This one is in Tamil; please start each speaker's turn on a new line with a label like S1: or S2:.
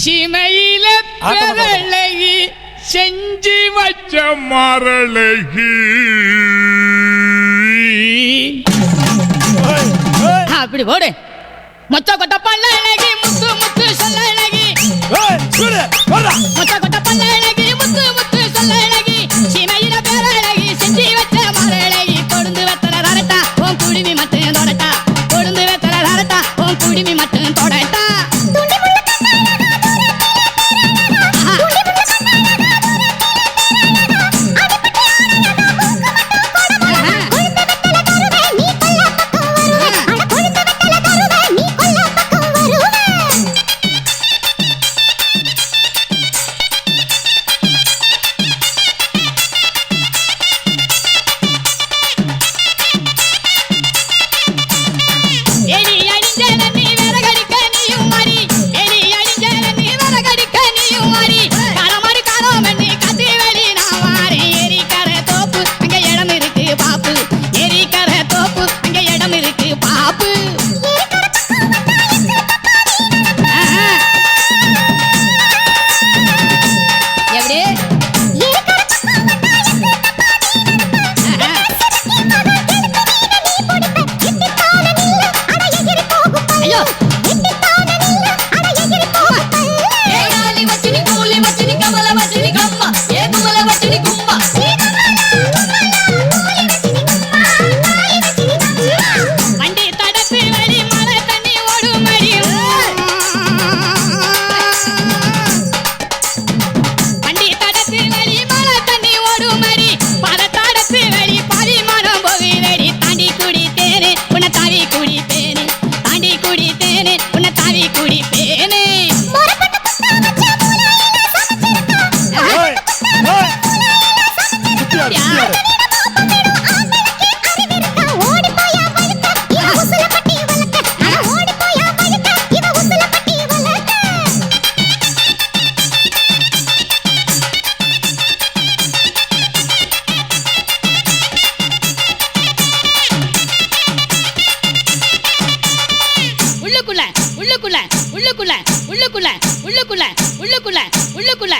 S1: சிமையில பெறழகி செஞ்சு வச்ச மரழகி. அப்படி போடு. மொச்ச கொட்ட பல்ல அழகி முத்து முத்து சொல்ல அழகி. மொச்ச கொட்ட பல்ல அழகி முத்து முத்து சொல்ல அழகி. சிமையில பெறழகி செஞ்சு வச்ச மரழகி. கொடுந்து வெத்தல தரட்டா உன் குடிமி மட்டும் தொடட்டா. கொடுந்து வெத்தல தரட்டா உன் குடிமி மட்டும் தொடட்டா. உள்ளுக்குள்ள